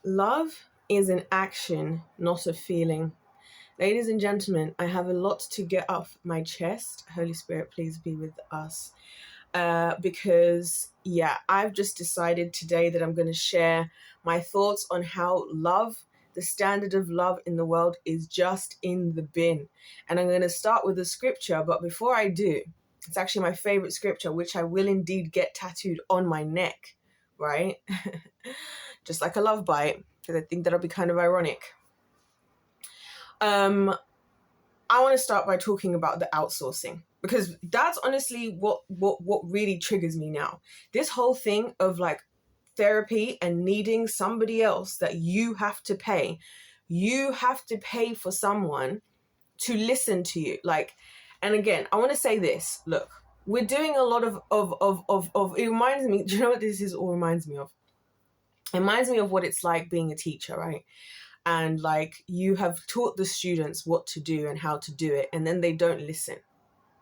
Love is an action, not a feeling. Ladies and gentlemen, I have a lot to get off my chest. Holy Spirit, please be with us. Because I've just decided today that I'm going to share my thoughts on how love, the standard of love in the world, is just in the bin. And I'm going to start with the scripture. But before I do, it's actually my favorite scripture, which I will indeed get tattooed on my neck, right? Just like a love bite, because I think that'll be kind of ironic. I want to start by talking about the outsourcing, because that's honestly what really triggers me now. This whole thing of like therapy and needing somebody else that you have to pay. You have to pay for someone to listen to you. Like, and again, I want to say this. Look, we're doing a lot of it reminds me, do you know what this is all reminds me of? It reminds me of what it's like being a teacher, right? And like you have taught the students what to do and how to do it, and then they don't listen,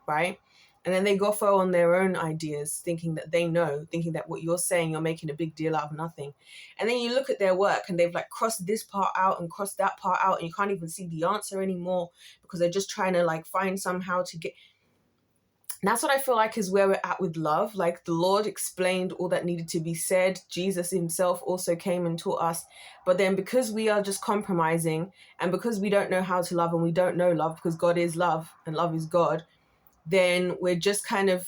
right? And then they go for on their own ideas, thinking that they know, thinking that what you're saying, you're making a big deal out of nothing. And then you look at their work and they've like crossed this part out and crossed that part out, and you can't even see the answer anymore because they're just trying to like find somehow to get. And that's what I feel like is where we're at with love. Like the Lord explained all that needed to be said. Jesus himself also came and taught us. But then because we are just compromising, and because we don't know how to love, and we don't know love because God is love and love is God, then we're just kind of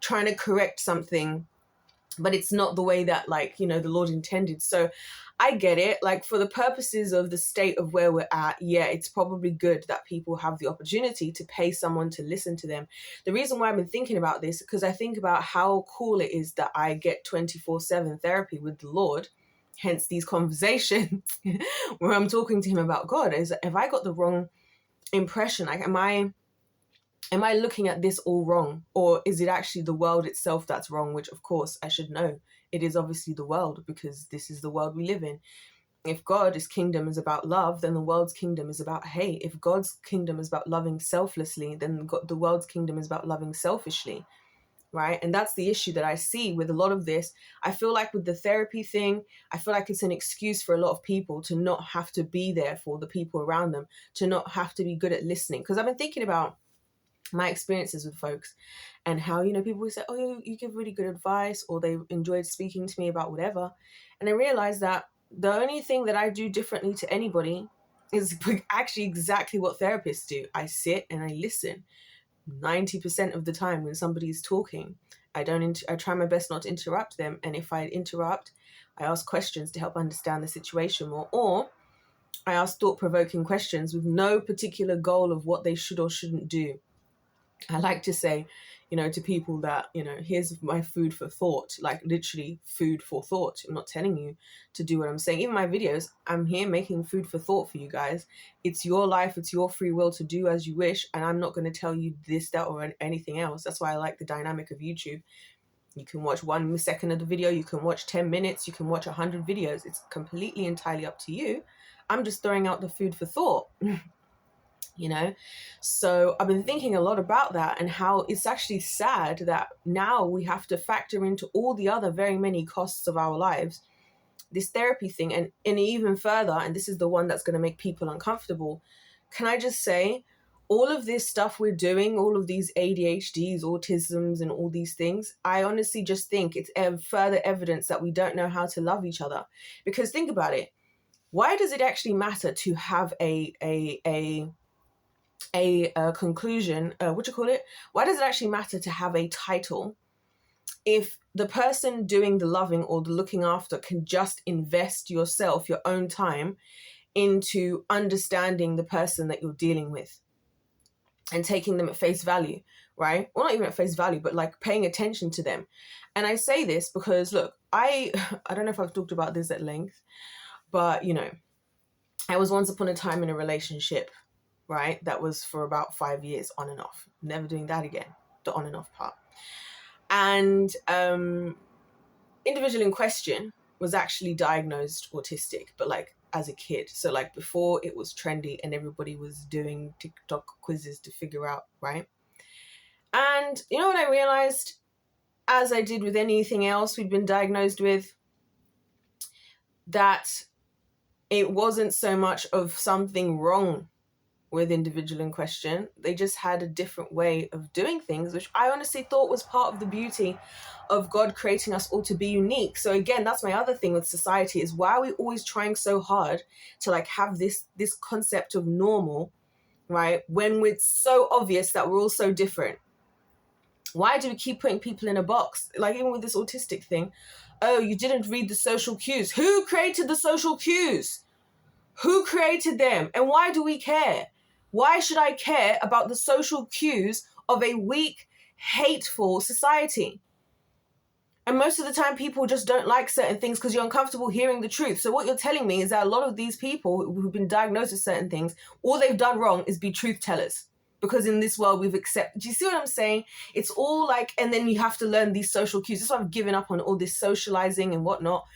trying to correct something, but it's not the way that the Lord intended. So I get it. Like for the purposes of the state of where we're at, yeah, it's probably good that people have the opportunity to pay someone to listen to them. The reason why I've been thinking about this, because I think about how cool it is that I get 24/7 therapy with the Lord. Hence these conversations where I'm talking to him about God. Is have I got the wrong impression? Like, am I looking at this all wrong? Or is it actually the world itself that's wrong? Which, of course, I should know. It is obviously the world, because this is the world we live in. If God's kingdom is about love, then the world's kingdom is about hate. If God's kingdom is about loving selflessly, then the world's kingdom is about loving selfishly, right? And that's the issue that I see with a lot of this. I feel like with the therapy thing, I feel like it's an excuse for a lot of people to not have to be there for the people around them, to not have to be good at listening. Because I've been thinking about my experiences with folks and how, people will say, oh, you give really good advice, or they enjoyed speaking to me about whatever. And I realized that the only thing that I do differently to anybody is actually exactly what therapists do. I sit and I listen 90% of the time when somebody's talking. I try my best not to interrupt them. And if I interrupt, I ask questions to help understand the situation more, or I ask thought-provoking questions with no particular goal of what they should or shouldn't do. I like to say, to people that, here's my food for thought, like literally food for thought. I'm not telling you to do what I'm saying. Even my videos, I'm here making food for thought for you guys. It's your life. It's your free will to do as you wish. And I'm not going to tell you this, that, or anything else. That's why I like the dynamic of YouTube. You can watch 1 second of the video. You can watch 10 minutes. You can watch 100 videos. It's completely entirely up to you. I'm just throwing out the food for thought. So I've been thinking a lot about that, and how it's actually sad that now we have to factor into all the other very many costs of our lives this therapy thing. And even further, and this is the one that's going to make people uncomfortable, can I just say, all of this stuff we're doing, all of these ADHDs, autisms, and all these things, I honestly just think it's further evidence that we don't know how to love each other. Because think about it, why does it actually matter to have a conclusion, why does it actually matter to have a title if the person doing the loving or the looking after can just invest yourself, your own time, into understanding the person that you're dealing with and taking them at face value, right? Well, not even at face value, but like paying attention to them. And I say this because, look, I don't know if I've talked about this at length, but I was once upon a time in a relationship, right? That was for about 5 years on and off. Never doing that again, the on and off part. And individual in question was actually diagnosed autistic, but like as a kid. So like before it was trendy and everybody was doing TikTok quizzes to figure out, right? And you know what I realized, as I did with anything else we'd been diagnosed with? that it wasn't so much of something wrong with individual in question. They just had a different way of doing things, which I honestly thought was part of the beauty of God creating us all to be unique. So again, that's my other thing with society, is why are we always trying so hard to like have this concept of normal, right, when it's so obvious that we're all so different? Why do we keep putting people in a box? Like even with this autistic thing, oh, you didn't read the social cues. Who created the social cues? Who created them? And why do we care? Why should I care about the social cues of a weak, hateful society? And most of the time, people just don't like certain things because you're uncomfortable hearing the truth. So what you're telling me is that a lot of these people who've been diagnosed with certain things, all they've done wrong is be truth tellers. Because in this world, we've accepted. Do you see what I'm saying? It's all like, and then you have to learn these social cues. That's why I've given up on all this socializing and whatnot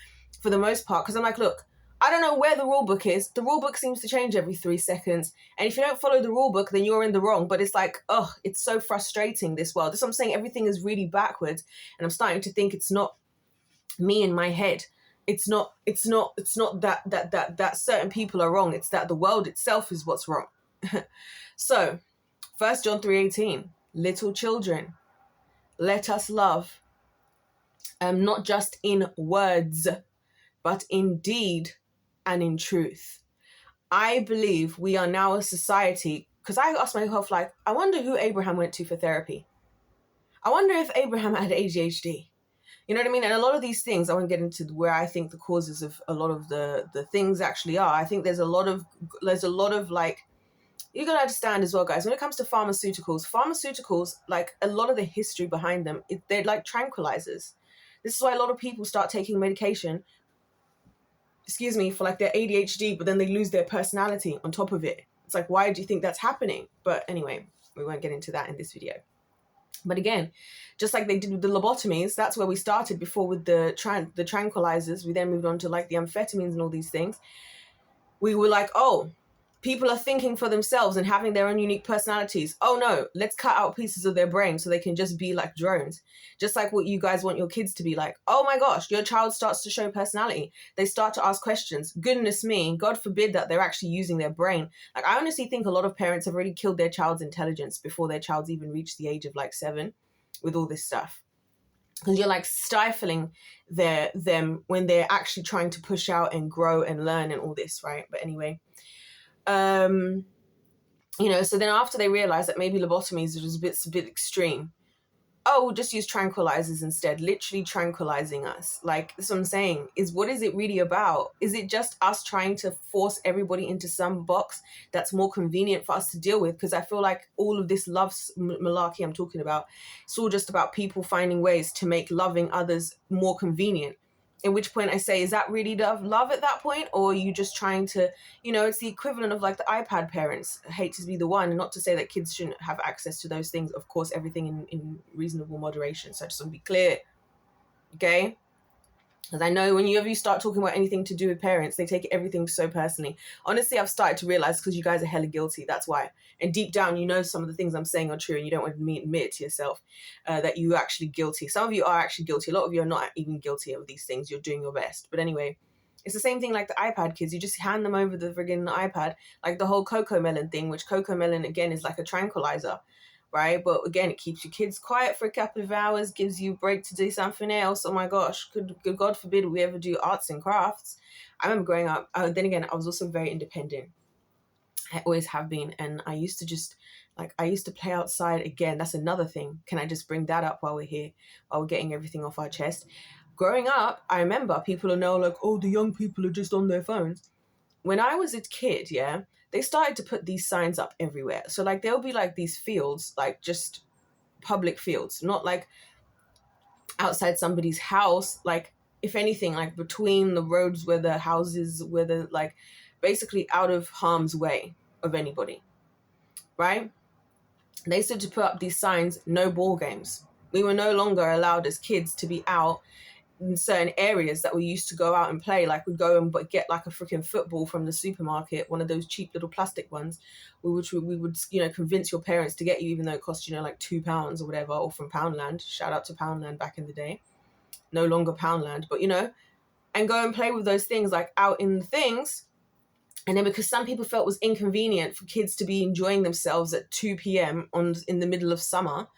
for the most part. Because I'm like, look, I don't know where the rule book is. The rule book seems to change every 3 seconds. And if you don't follow the rule book, then you're in the wrong. But it's like, oh, it's so frustrating, this world. That's what I'm saying. Everything is really backwards. And I'm starting to think it's not me in my head. It's not that certain people are wrong. It's that the world itself is what's wrong. So 1 John 3:18, little children, let us love, not just in words, but in deed and in truth. I believe we are now a society, because I asked myself, like, I wonder who Abraham went to for therapy. I wonder if Abraham had ADHD. You know what I mean? And a lot of these things, I won't get into where I think the causes of a lot of the things actually are. I think there's a lot of like, you got to understand as well, guys, when it comes to pharmaceuticals, like a lot of the history behind them, they're like tranquilizers. This is why a lot of people start taking medication, for like their ADHD, but then they lose their personality on top of it. It's like, why do you think that's happening? But anyway, we won't get into that in this video. But again, just like they did with the lobotomies, that's where we started before with the tranquilizers. We then moved on to like the amphetamines and all these things. We were like, oh, people are thinking for themselves and having their own unique personalities. Oh no, let's cut out pieces of their brain so they can just be like drones. Just like what you guys want your kids to be like. Oh my gosh, your child starts to show personality. They start to ask questions. Goodness me, God forbid that they're actually using their brain. Like, I honestly think a lot of parents have already killed their child's intelligence before their child's even reached the age of like 7 with all this stuff. Because you're like stifling them when they're actually trying to push out and grow and learn and all this, right? But anyway, so then after they realized that maybe lobotomies was a bit extreme, we'll just use tranquilizers instead, literally tranquilizing us. Like, that's what I'm saying, is what is it really about? Is it just us trying to force everybody into some box that's more convenient for us to deal with? Because I feel like all of this love malarkey I'm talking about, it's all just about people finding ways to make loving others more convenient. At which point I say, is that really love at that point? Or are you just trying to, it's the equivalent of like the iPad parents. I hate to be the one, and not to say that kids shouldn't have access to those things. Of course, everything in reasonable moderation. So I just want to be clear, okay? Because I know whenever you start talking about anything to do with parents, they take everything so personally. Honestly, I've started to realize, because you guys are hella guilty, that's why. And deep down, some of the things I'm saying are true, and you don't want to admit it to yourself that you're actually guilty. Some of you are actually guilty. A lot of you are not even guilty of these things. You're doing your best. But anyway, it's the same thing like the iPad kids. You just hand them over the friggin' iPad, like the whole CoComelon thing, which CoComelon, again, is like a tranquilizer. Right? But again, it keeps your kids quiet for a couple of hours, gives you a break to do something else. Oh my gosh, good God forbid we ever do arts and crafts. I remember growing up, then again, I was also very independent. I always have been. And I used to play outside. Again, that's another thing. Can I just bring that up while we're here, while we're getting everything off our chest? Growing up, I remember people are now like, oh, the young people are just on their phones. When I was a kid, they started to put these signs up everywhere. So like there'll be like these fields, like just public fields, not like outside somebody's house, like if anything, like between the roads where the houses, where the like basically out of harm's way of anybody, right? They started to put up these signs, no ball games. We were no longer allowed as kids to be out in certain areas that we used to go out and play. Like we'd go and get like a freaking football from the supermarket, one of those cheap little plastic ones, which we would convince your parents to get you, even though it cost like £2 or whatever, or from Poundland. Shout out to Poundland back in the day. No longer Poundland, but and go and play with those things like out in the things. And then because some people felt it was inconvenient for kids to be enjoying themselves at 2 p.m. in the middle of summer,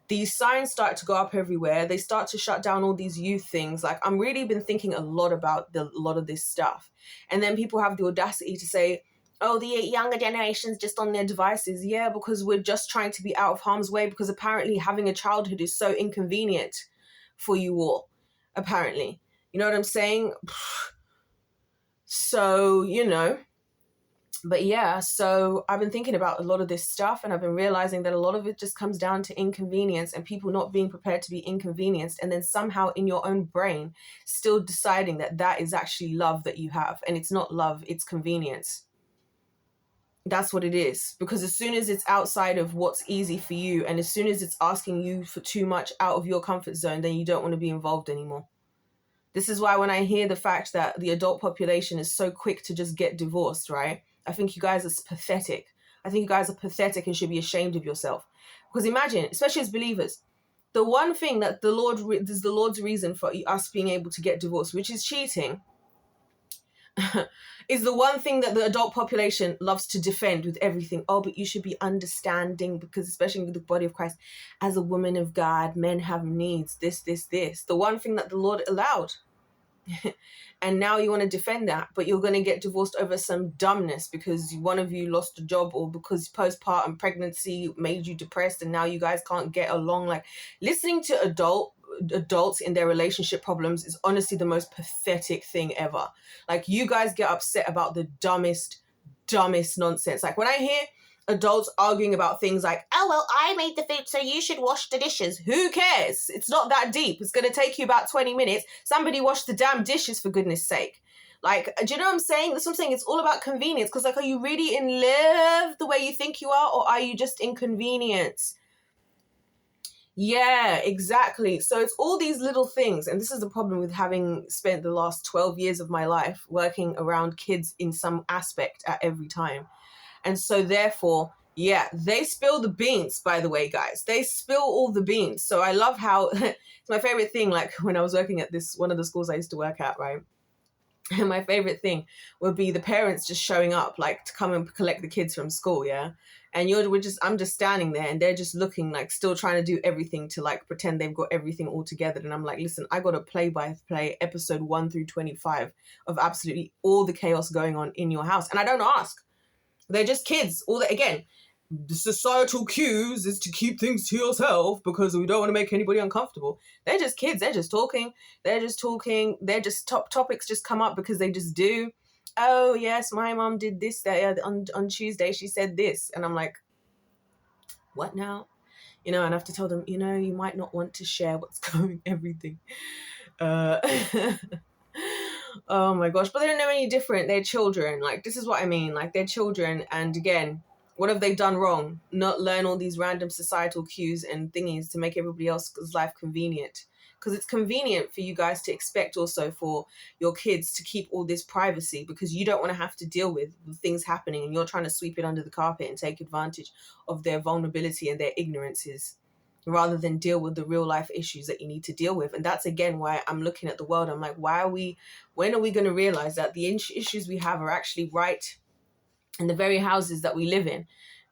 these signs start to go up everywhere. They start to shut down all these youth things. Like, I'm really been thinking a lot about a lot of this stuff. And then people have the audacity to say, oh, the younger generation's just on their devices. Yeah, because we're just trying to be out of harm's way, because apparently having a childhood is so inconvenient for you all, apparently. You know what I'm saying? So, but yeah, so I've been thinking about a lot of this stuff, and I've been realizing that a lot of it just comes down to inconvenience and people not being prepared to be inconvenienced, and then somehow in your own brain still deciding that that is actually love that you have, and it's not love, it's convenience. That's what it is. Because as soon as it's outside of what's easy for you, and as soon as it's asking you for too much out of your comfort zone, then you don't want to be involved anymore. This is why when I hear the fact that the adult population is so quick to just get divorced, right? I think you guys are pathetic. I think you guys are pathetic and should be ashamed of yourself. Because imagine, especially as believers, the one thing that is the Lord's reason for us being able to get divorced, which is cheating, is the one thing that the adult population loves to defend with everything. Oh, but you should be understanding, because especially with the body of Christ, as a woman of God, men have needs, this. The one thing that the Lord allowed. And now you want to defend that, but you're going to get divorced over some dumbness because one of you lost a job, or because postpartum pregnancy made you depressed and now you guys can't get along. Like, listening to adults in their relationship problems is honestly the most pathetic thing ever. Like, you guys get upset about the dumbest nonsense. Like, when I hear adults arguing about things like, oh, well, I made the food, so you should wash the dishes. Who cares? It's not that deep. It's going to take you about 20 minutes. Somebody wash the damn dishes, for goodness sake. Like, do you know what I'm saying? That's what I'm saying. It's all about convenience. Because, like, are you really in love the way you think you are, or are you just inconvenienced? Yeah, exactly. So it's all these little things. And this is the problem with having spent the last 12 years of my life working around kids in some aspect at every time. And so therefore, yeah, they spill the beans, by the way, guys. They spill all the beans. So I love how it's my favorite thing. Like, when I was working at one of the schools I used to work at, right? And my favorite thing would be the parents just showing up, like, to come and collect the kids from school. Yeah. And I'm just standing there, and they're just looking, like, still trying to do everything to, like, pretend they've got everything all together. And I'm like, listen, I got a play-by-play episode 1 through 25 of absolutely all the chaos going on in your house. And I don't ask. They're just kids. Again, the societal cues is to keep things to yourself because we don't want to make anybody uncomfortable. They're just kids. They're just talking. They're just topics just come up because they just do. Oh, yes, my mom did this on Tuesday. She said this. And I'm like, what now? And I have to tell them, you might not want to share what's going, everything. Oh my gosh, but they don't know any different. They're children. Like, this is what I mean. Like, they're children. And again, what have they done wrong? Not learn all these random societal cues and thingies to make everybody else's life convenient. Because it's convenient for you guys to expect also for your kids to keep all this privacy, because you don't want to have to deal with things happening, and you're trying to sweep it under the carpet and take advantage of their vulnerability and their ignorances, rather than deal with the real life issues that you need to deal with. And that's, again, why I'm looking at the world. I'm like, when are we going to realize that the issues we have are actually right in the very houses that we live in?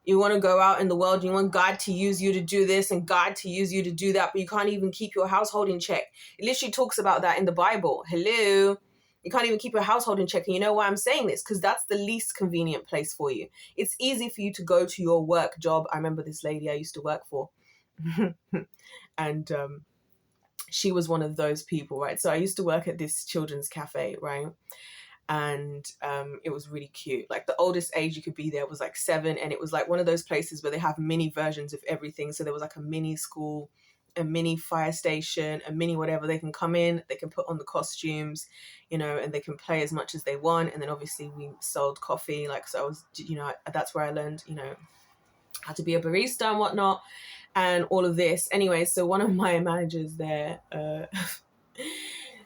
You want to go out in the world, you want God to use you to do this and God to use you to do that, but you can't even keep your household in check. It literally talks about that in the Bible. Hello? You can't even keep your household in check. And you know why I'm saying this? Because that's the least convenient place for you. It's easy for you to go to your work job. I remember this lady I used to work for. And she was one of those people, right? So I used to work at this children's cafe, right? And it was really cute. Like, the oldest age you could be there was like 7, and it was like one of those places where they have mini versions of everything. So there was like a mini school, a mini fire station, a mini whatever. They can come in, they can put on the costumes, and they can play as much as they want. And then obviously we sold coffee. Like, so I was, that's where I learned, how to be a barista and whatnot, and all of this. Anyway, so one of my managers there,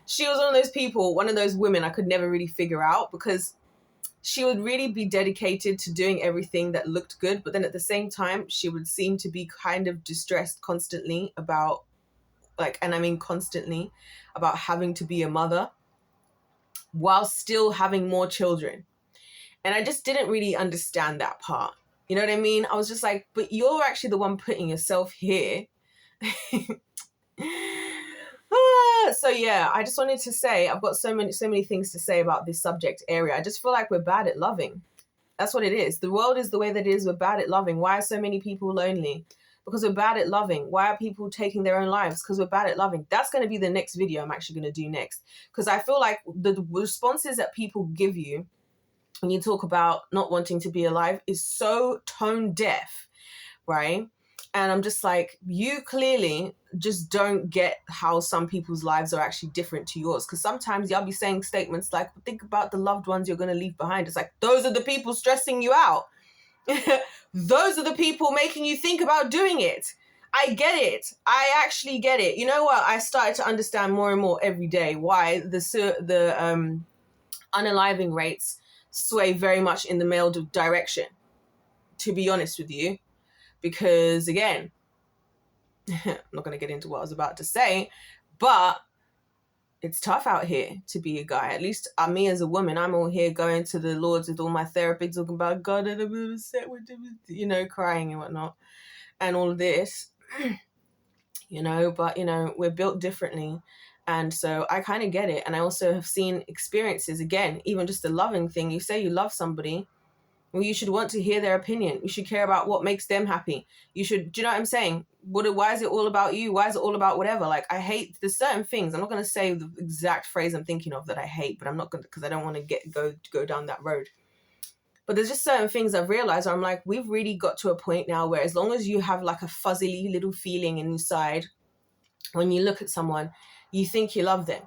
she was one of those people, one of those women I could never really figure out, because she would really be dedicated to doing everything that looked good. But then at the same time, she would seem to be kind of distressed constantly about, constantly about having to be a mother. while still having more children. And I just didn't really understand that part. You know what I mean? I was just like, but you're actually the one putting yourself here. So yeah, I just wanted to say, I've got so many things to say about this subject area. I just feel like we're bad at loving. That's what it is. The world is the way that it is. We're bad at loving. Why are so many people lonely? Because we're bad at loving. Why are people taking their own lives? Because we're bad at loving. That's going to be the next video I'm actually going to do next. Because I feel like the responses that people give you when you talk about not wanting to be alive is so tone deaf, right? And I'm just like, you clearly just don't get how some people's lives are actually different to yours. Because sometimes y'all be saying statements like, think about the loved ones you're going to leave behind. It's like, those are the people stressing you out. Those are the people making you think about doing it. I get it. I actually get it. You know what? I started to understand more and more every day why the unaliving rates sway very much in the male direction, to be honest with you. Because again, I'm not going to get into what I was about to say, but it's tough out here to be a guy. At least me as a woman, I'm all here going to the Lords with all my therapy, talking about God and I'm upset with him, you know, crying and whatnot, and all of this, you know, but, you know, we're built differently. And so I kind of get it. And I also have seen experiences, again, even just the loving thing. You say you love somebody, well, you should want to hear their opinion. You should care about what makes them happy. You should, do you know what I'm saying? Why is it all about you? Why is it all about whatever? Like, I hate, there's certain things. I'm not going to say the exact phrase I'm thinking of that I hate, but I'm not going to, because I don't want to go down that road. But there's just certain things I've realized where I'm like, we've really got to a point now where as long as you have like a fuzzy little feeling inside, when you look at someone, you think you love them.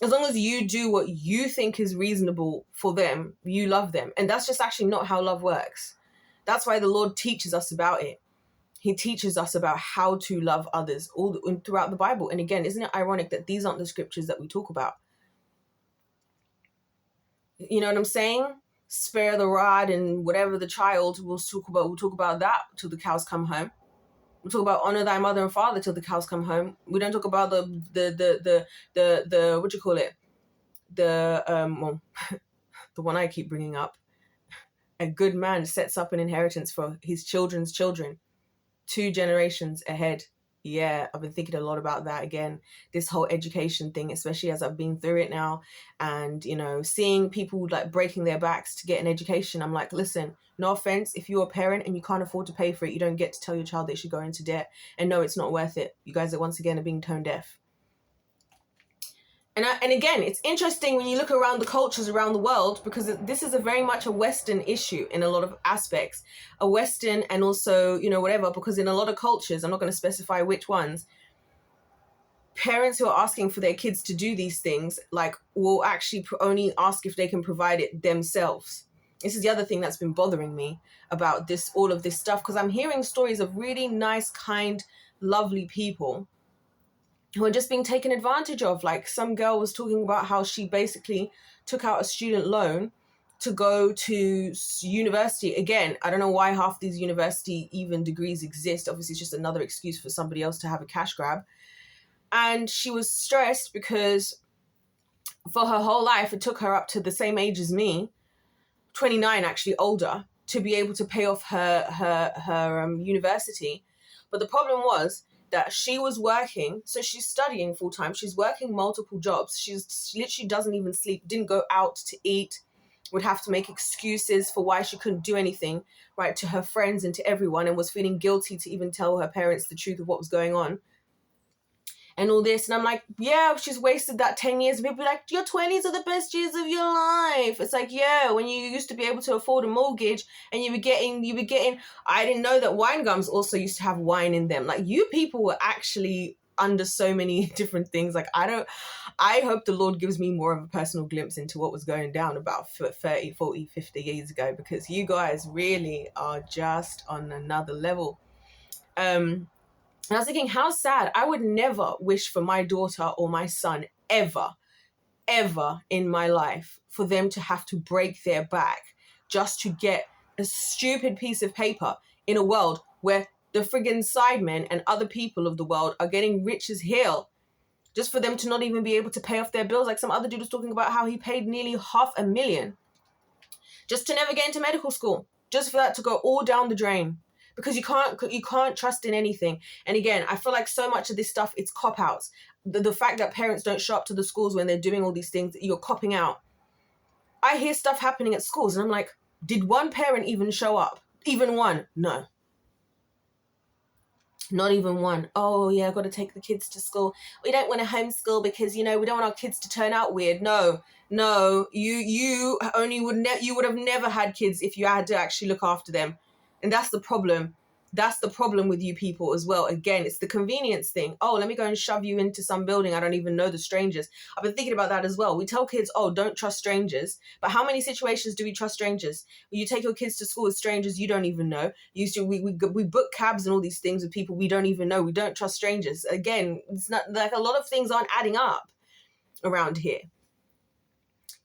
As long as you do what you think is reasonable for them, you love them. And that's just actually not how love works. That's why the Lord teaches us about it. He teaches us about how to love others all throughout the Bible. And again, isn't it ironic that these aren't the scriptures that we talk about? You know what I'm saying? Spare the rod and whatever the child, we'll talk about that till the cows come home. We talk about honor thy mother and father till the cows come home. We don't talk about the what do you call it? The one I keep bringing up. A good man sets up an inheritance for his children's children, 2 generations ahead. Yeah, I've been thinking a lot about that again. This whole education thing, especially as I've been through it now, and you know, seeing people like breaking their backs to get an education. I'm like, listen, no offense, if you're a parent and you can't afford to pay for it, you don't get to tell your child they should go into debt. And no, it's not worth it. You guys are once again being tone deaf. And again, it's interesting when you look around the cultures around the world, because this is a very much a Western issue in a lot of aspects. A Western and also, you know, whatever, because in a lot of cultures, I'm not going to specify which ones, parents who are asking for their kids to do these things, like, will actually only ask if they can provide it themselves. This is the other thing that's been bothering me about this, all of this stuff, because I'm hearing stories of really nice, kind, lovely people who are just being taken advantage of. Like, some girl was talking about how she basically took out a student loan to go to university. Again, I don't know why half these university even degrees exist. Obviously, it's just another excuse for somebody else to have a cash grab. And she was stressed because for her whole life, it took her up to the same age as me, 29 actually, older, to be able to pay off her university. But the problem was that she was working, so she's studying full time. She's working multiple jobs. She literally doesn't even sleep, didn't go out to eat, would have to make excuses for why she couldn't do anything, right, to her friends and to everyone, and was feeling guilty to even tell her parents the truth of what was going on. And all this, and I'm like, yeah, she's wasted that 10 years. And people be like, your 20s are the best years of your life. It's like, yeah, when you used to be able to afford a mortgage and you were getting, I didn't know that wine gums also used to have wine in them. Like, you people were actually under so many different things. Like, I hope the Lord gives me more of a personal glimpse into what was going down about 30, 40, 50 years ago, because you guys really are just on another level. And I was thinking, how sad. I would never wish for my daughter or my son ever in my life for them to have to break their back just to get a stupid piece of paper in a world where the friggin' sidemen and other people of the world are getting rich as hell just for them to not even be able to pay off their bills. Like some other dude was talking about how he paid nearly $500,000 just to never get into medical school, just for that to go all down the drain, because you can't trust in anything. And again, I feel like so much of this stuff, it's cop-outs. The fact that parents don't show up to the schools when they're doing all these things, you're copping out. I hear stuff happening at schools and I'm like, did one parent even show up? Even one? No. Not even one. Oh yeah, I've got to take the kids to school. We don't want to homeschool because, we don't want our kids to turn out weird. No, you would have never had kids if you had to actually look after them. And that's the problem. That's the problem with you people as well. Again, it's the convenience thing. Oh, let me go and shove you into some building. I don't even know the strangers. I've been thinking about that as well. We tell kids, oh, don't trust strangers. But how many situations do we trust strangers? You take your kids to school with strangers you don't even know. We book cabs and all these things with people we don't even know. We don't trust strangers. Again, it's not like a lot of things aren't adding up around here.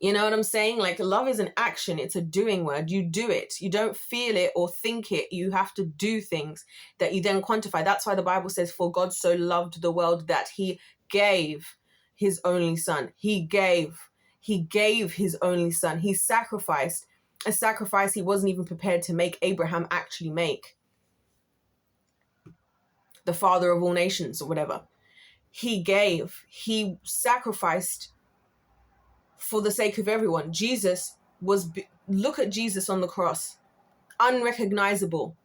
You know what I'm saying? Like, love is an action. It's a doing word. You do it. You don't feel it or think it. You have to do things that you then quantify. That's why the Bible says, for God so loved the world that he gave his only son. He gave his only son. He sacrificed a sacrifice he wasn't even prepared to make Abraham actually make. The father of all nations or whatever. He sacrificed for the sake of everyone. Look at Jesus on the cross, unrecognizable,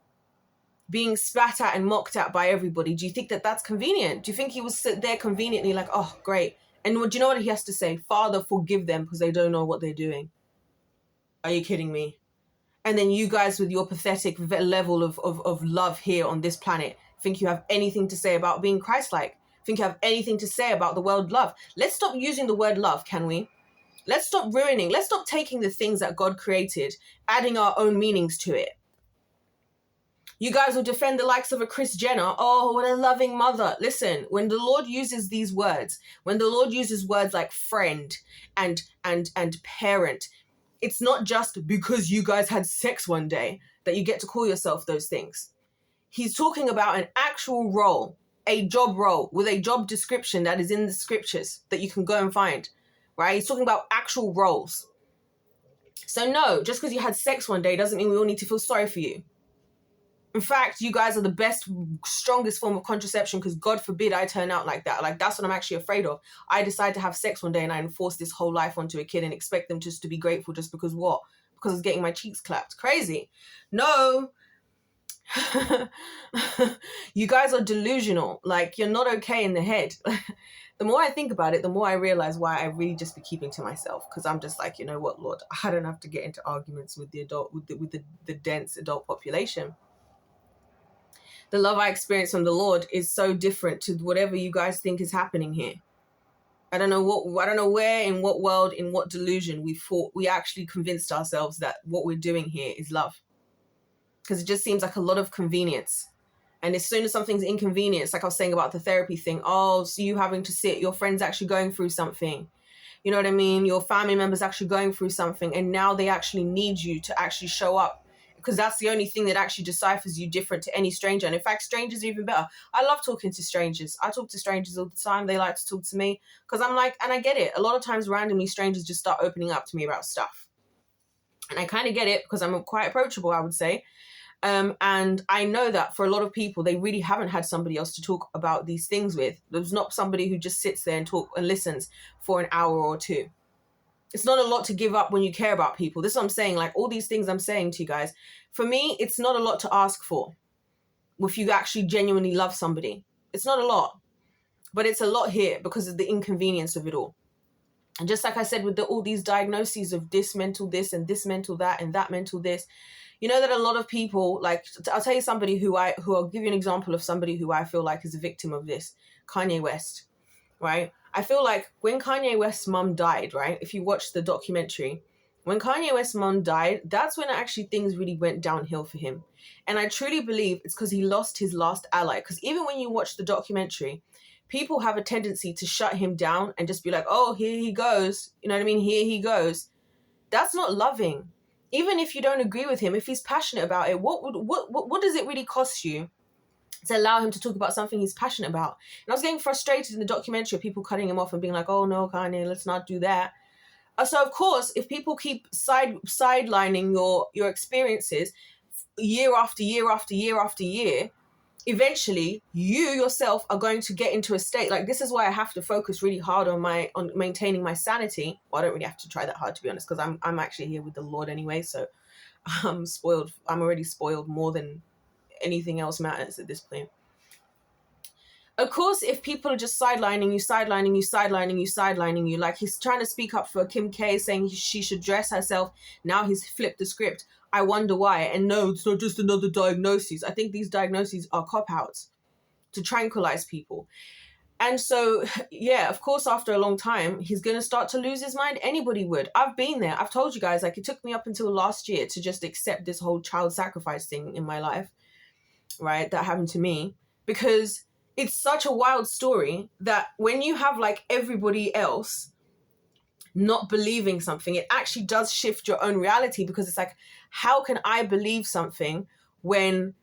being spat at and mocked at by everybody. Do you think that that's convenient? Do you think he was sit there conveniently like, oh, great. And do you know what he has to say? Father, forgive them because they don't know what they're doing. Are you kidding me? And then you guys with your pathetic level of love here on this planet think you have anything to say about being Christ-like? Think you have anything to say about the word love? Let's stop using the word love, can we? Let's stop ruining. Let's stop taking the things that God created, adding our own meanings to it. You guys will defend the likes of a Kris Jenner. Oh, what a loving mother. Listen, when the Lord uses these words, when the Lord uses words like friend and parent, it's not just because you guys had sex one day that you get to call yourself those things. He's talking about an actual role, a job role with a job description that is in the scriptures that you can go and find. Right? He's talking about actual roles. So no, just because you had sex one day doesn't mean we all need to feel sorry for you. In fact, you guys are the best, strongest form of contraception, because God forbid I turn out like that. Like, that's what I'm actually afraid of. I decide to have sex one day and I enforce this whole life onto a kid and expect them just to be grateful just because what? Because I was getting my cheeks clapped. Crazy. No. You guys are delusional. Like, you're not okay in the head. The more I think about it, the more I realize why I really just be keeping to myself, because I'm just like, you know what, Lord, I don't have to get into arguments with the dense adult population. The love I experience from the Lord is so different to whatever you guys think is happening here. I don't know where, in what world, in what delusion we actually convinced ourselves that what we're doing here is love. Because it just seems like a lot of convenience. And as soon as something's inconvenience, like I was saying about the therapy thing, oh, so you having to sit, your friend's actually going through something. You know what I mean? Your family member's actually going through something, and now they actually need you to actually show up, because that's the only thing that actually deciphers you different to any stranger. And in fact, strangers are even better. I love talking to strangers. I talk to strangers all the time. They like to talk to me because I'm like, and I get it. A lot of times randomly strangers just start opening up to me about stuff. And I kind of get it because I'm quite approachable, I would say. And I know that for a lot of people, they really haven't had somebody else to talk about these things with. There's not somebody who just sits there and talk and listens for an hour or two. It's not a lot to give up when you care about people. This is what I'm saying. Like, all these things I'm saying to you guys, for me, it's not a lot to ask for if you actually genuinely love somebody. It's not a lot, but it's a lot here because of the inconvenience of it all. And just like I said, with all these diagnoses of this mental this and this mental that and that mental this, you know that a lot of people, like, I'll tell you somebody who I'll give you an example of somebody who I feel like is a victim of this, Kanye West, right? I feel like when Kanye West's mum died, right? If you watch the documentary, when Kanye West's mum died, that's when actually things really went downhill for him. And I truly believe it's because he lost his last ally. Because even when you watch the documentary, people have a tendency to shut him down and just be like, oh, here he goes. You know what I mean? Here he goes. That's not loving. Even if you don't agree with him, if he's passionate about it, what does it really cost you to allow him to talk about something he's passionate about. And I was getting frustrated in the documentary of people cutting him off and being like, oh no, Kanye, let's not do that. So of course, if people keep sidelining your experiences year after year after year after year, eventually you yourself are going to get into a state like, this is why I have to focus really hard on maintaining my sanity. Well, I don't really have to try that hard, to be honest, because I'm actually here with the Lord anyway, so I'm spoiled. I'm already spoiled more than anything else matters at this point. Of course, if people are just sidelining you, like he's trying to speak up for Kim K, saying she should dress herself. Now he's flipped the script. I wonder why. And no, it's not just another diagnosis. I think these diagnoses are cop-outs to tranquilize people. And so, yeah, of course, after a long time, he's going to start to lose his mind. Anybody would. I've been there. I've told you guys, like, it took me up until last year to just accept this whole child sacrifice thing in my life, right? That happened to me. Because it's such a wild story that when you have, like, everybody else not believing something, it actually does shift your own reality, because it's like, how can I believe something when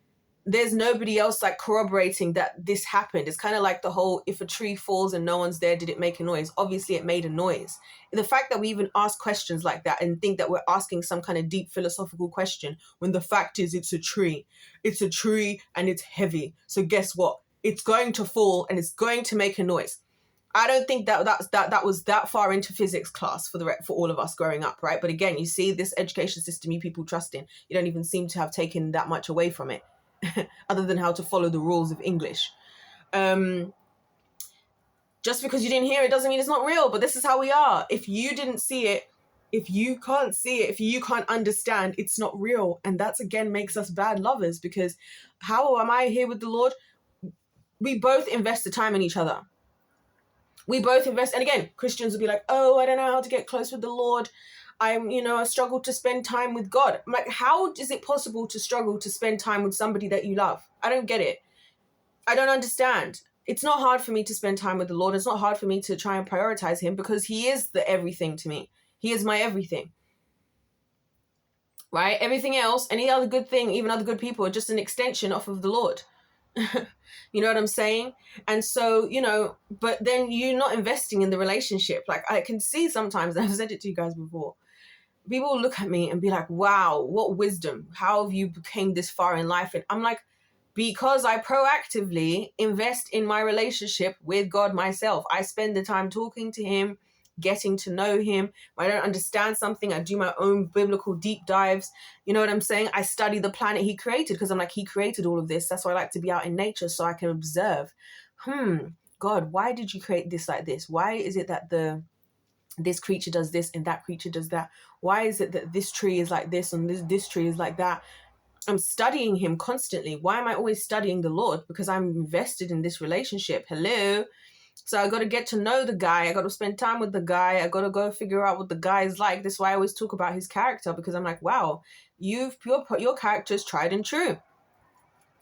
there's nobody else like corroborating that this happened? It's kind of like the whole, if a tree falls and no one's there, did it make a noise? Obviously it made a noise. The fact that we even ask questions like that and think that we're asking some kind of deep philosophical question, when the fact is it's a tree and it's heavy, so guess what, it's going to fall and it's going to make a noise. I don't think that was that far into physics class for all of us growing up, right? But again, you see, this education system you people trust in, you don't even seem to have taken that much away from it, other than how to follow the rules of English. Just because you didn't hear it doesn't mean it's not real, but this is how we are. If you didn't see it, if you can't see it, if you can't understand, it's not real. And that's, again, makes us bad lovers, because how am I here with the Lord? We both invest the time in each other. We both invest. And again, Christians will be like, oh, I don't know how to get close with the Lord. I struggle to spend time with God. I'm like, how is it possible to struggle to spend time with somebody that you love? I don't get it. I don't understand. It's not hard for me to spend time with the Lord. It's not hard for me to try and prioritize him, because he is the everything to me. He is my everything. Right? Everything else, any other good thing, even other good people, are just an extension off of the Lord. You know what I'm saying? And so, but then you're not investing in the relationship. Like, I can see sometimes, and I've said it to you guys before, people will look at me and be like, wow, what wisdom. How have you became this far in life? And I'm like, because I proactively invest in my relationship with God myself. I spend the time talking to him, getting to know him. If I don't understand something, I do my own biblical deep dives. You know what I'm saying? I study the planet he created, because I'm like, he created all of this. That's why I like to be out in nature, so I can observe. God, why did you create this like this? Why is it that this creature does this and that creature does that? Why is it that this tree is like this and this tree is like that? I'm studying him constantly. Why am I always studying the Lord? Because I'm invested in this relationship. Hello. So I got to get to know the guy. I got to spend time with the guy. I got to go figure out what the guy is like. That's why I always talk about his character, because I'm like, wow, your character is tried and true.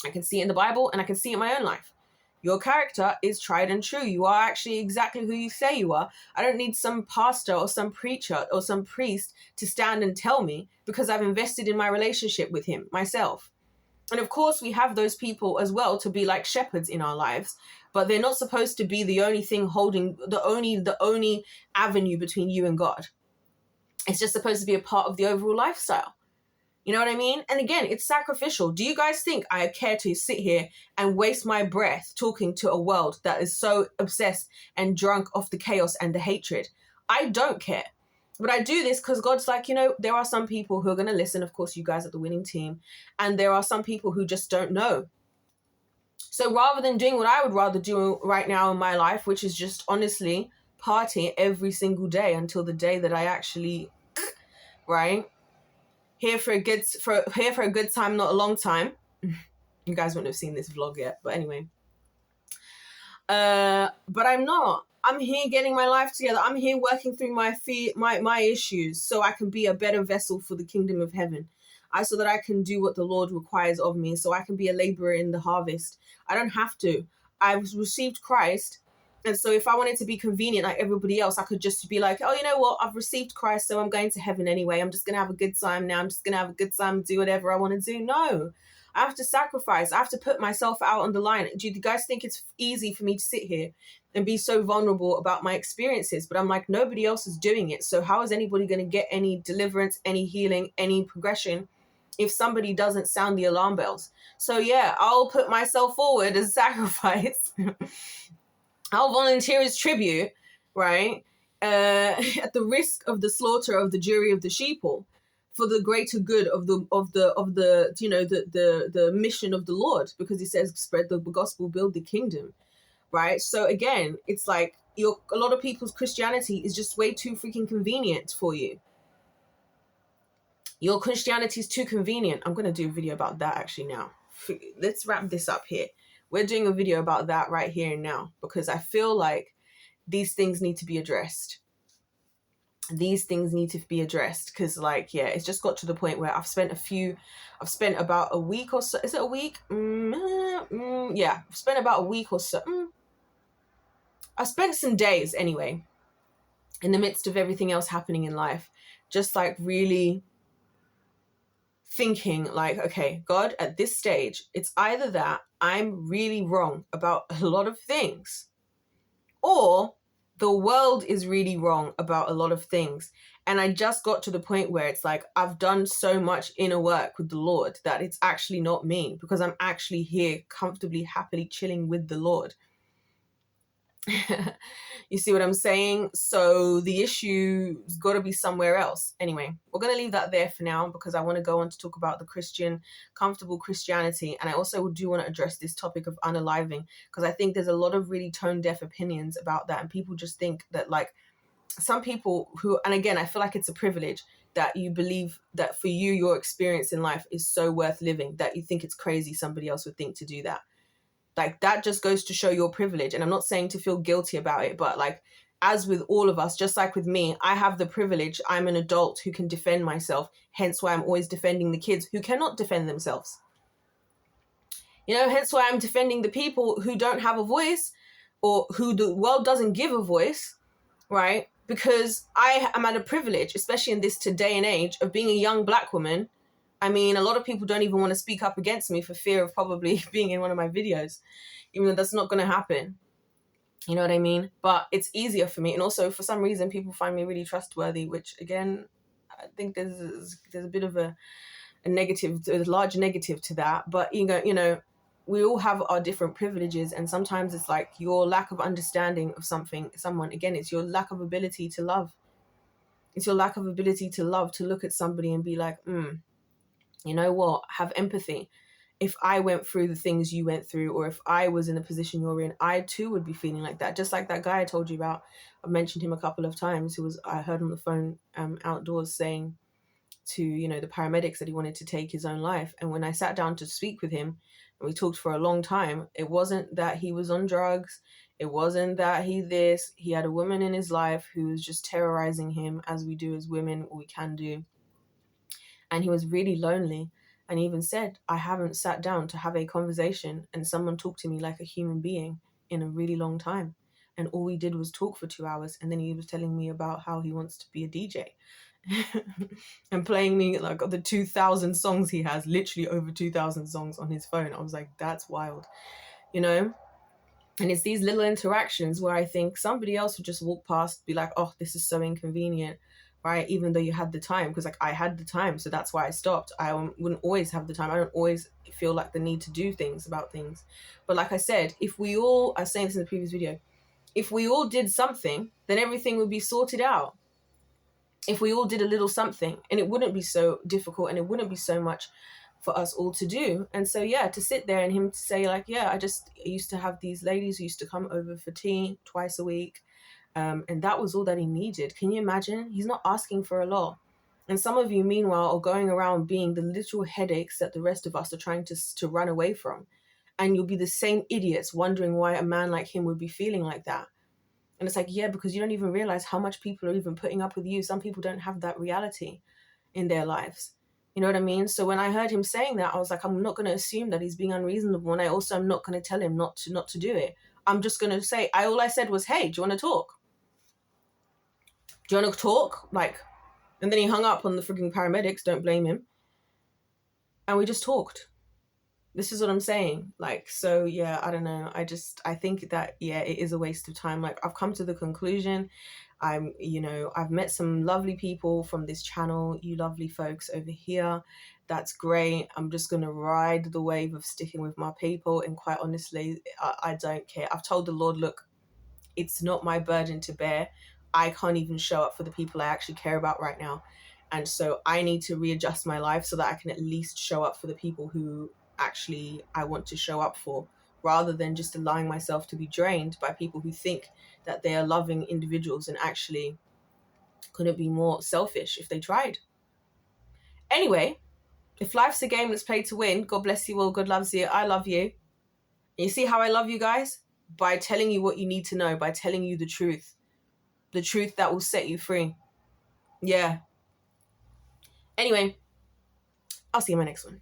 I can see it in the Bible and I can see it in my own life. Your character is tried and true. You are actually exactly who you say you are. I don't need some pastor or some preacher or some priest to stand and tell me, because I've invested in my relationship with him myself. And of course, we have those people as well to be like shepherds in our lives, but they're not supposed to be the only thing holding, the only avenue between you and God. It's just supposed to be a part of the overall lifestyle. You know what I mean? And again, it's sacrificial. Do you guys think I care to sit here and waste my breath talking to a world that is so obsessed and drunk off the chaos and the hatred? I don't care. But I do this because God's like, there are some people who are going to listen. Of course, you guys are the winning team. And there are some people who just don't know. So rather than doing what I would rather do right now in my life, which is just honestly party every single day until the day that I actually, right? Here for a good time, not a long time. You guys wouldn't have seen this vlog yet, but anyway. But I'm not. I'm here getting my life together. I'm here working through my issues, so I can be a better vessel for the kingdom of heaven. So that I can do what the Lord requires of me, so I can be a laborer in the harvest. I don't have to. I've received Christ. And so if I wanted to be convenient like everybody else, I could just be like, oh, you know what? I've received Christ, so I'm going to heaven anyway. I'm just going to have a good time now. I'm just going to have a good time and do whatever I want to do. No, I have to sacrifice. I have to put myself out on the line. Do you guys think it's easy for me to sit here and be so vulnerable about my experiences? But I'm like, nobody else is doing it. So how is anybody going to get any deliverance, any healing, any progression if somebody doesn't sound the alarm bells? So yeah, I'll put myself forward as sacrifice. I'll volunteer as tribute, right? At the risk of the slaughter of the jury of the sheeple, for the greater good of the the mission of the Lord, because he says spread the gospel, build the kingdom, right? So again, it's like a lot of people's Christianity is just way too freaking convenient for you. Your Christianity is too convenient. I'm gonna do a video about that actually now. Let's wrap this up here. We're doing a video about that right here and now, because I feel like these things need to be addressed. These things need to be addressed, because like, yeah, it's just got to the point where I've spent about a week or so. Is it a week? Yeah, I've spent about a week or so. I spent some days anyway, in the midst of everything else happening in life, just like really thinking like, okay, God, at this stage, it's either that I'm really wrong about a lot of things, or the world is really wrong about a lot of things. And I just got to the point where it's like, I've done so much inner work with the Lord that it's actually not me, because I'm actually here comfortably, happily chilling with the Lord. You see what I'm saying? So the issue's got to be somewhere else. Anyway, we're going to leave that there for now, because I want to go on to talk about the comfortable Christianity. And I also do want to address this topic of unaliving, because I think there's a lot of really tone deaf opinions about that. And people just think that, like, some people who, and again, I feel like it's a privilege that you believe that for you, your experience in life is so worth living that you think it's crazy somebody else would think to do that. Like, that just goes to show your privilege. And I'm not saying to feel guilty about it, but like, as with all of us, just like with me, I have the privilege. I'm an adult who can defend myself. Hence why I'm always defending the kids who cannot defend themselves. You know, hence why I'm defending the people who don't have a voice, or who the world doesn't give a voice, right? Because I am at a privilege, especially in this today and age, of being a young Black woman. I mean, a lot of people don't even want to speak up against me for fear of probably being in one of my videos, even though that's not going to happen. You know what I mean? But it's easier for me. And also, for some reason, people find me really trustworthy, which, again, I think there's a bit of a large negative to that. But, you know, we all have our different privileges. And sometimes it's like your lack of understanding of someone, again, it's your lack of ability to love. It's your lack of ability to love, to look at somebody and be like, you know what, have empathy. If I went through the things you went through, or if I was in the position you're in, I too would be feeling like that. Just like that guy I told you about. I've mentioned him a couple of times. I heard on the phone outdoors saying to, you know, the paramedics that he wanted to take his own life. And when I sat down to speak with him, and we talked for a long time, it wasn't that he was on drugs. It wasn't that he had a woman in his life who was just terrorizing him, as we do as women, or we can do. And he was really lonely. And he even said, I haven't sat down to have a conversation and someone talk to me like a human being in a really long time. And all we did was talk for 2 hours. And then he was telling me about how he wants to be a DJ and playing me like the 2,000 songs he has, literally over 2,000 songs on his phone. I was like, that's wild, you know? And it's these little interactions where I think somebody else would just walk past, be like, oh, this is so inconvenient. Right? Even though you had the time, because like I had the time, so that's why I stopped. I wouldn't always have the time. I don't always feel like the need to do things about things. But like I said, if we all, I was saying this in the previous video, if we all did something, then everything would be sorted out. If we all did a little something, and it wouldn't be so difficult, and it wouldn't be so much for us all to do. And so, yeah, to sit there and him to say like, yeah, I used to have these ladies who used to come over for tea twice a week. And that was all that he needed. Can you imagine? He's not asking for a lot. And some of you, meanwhile, are going around being the literal headaches that the rest of us are trying to run away from. And you'll be the same idiots wondering why a man like him would be feeling like that. And it's like, yeah, because you don't even realize how much people are even putting up with you. Some people don't have that reality in their lives. You know what I mean? So when I heard him saying that, I was like, I'm not going to assume that he's being unreasonable. And I also am not going to tell him not to do it. I'm just going to say, all I said was, hey, do you want to talk? Do you want to talk? Like, and then he hung up on the freaking paramedics. Don't blame him. And we just talked. This is what I'm saying. Like, so yeah, I don't know. I think that, yeah, it is a waste of time. Like, I've come to the conclusion. I've met some lovely people from this channel, you lovely folks over here. That's great. I'm just going to ride the wave of sticking with my people. And quite honestly, I don't care. I've told the Lord, look, it's not my burden to bear. I can't even show up for the people I actually care about right now. And so I need to readjust my life so that I can at least show up for the people who actually I want to show up for, rather than just allowing myself to be drained by people who think that they are loving individuals and actually couldn't be more selfish if they tried. Anyway, if life's a game that's played to win, God bless you all. God loves you. I love you. And you see how I love you guys? By telling you what you need to know, by telling you the truth that will set you free. Yeah. Anyway, I'll see you in my next one.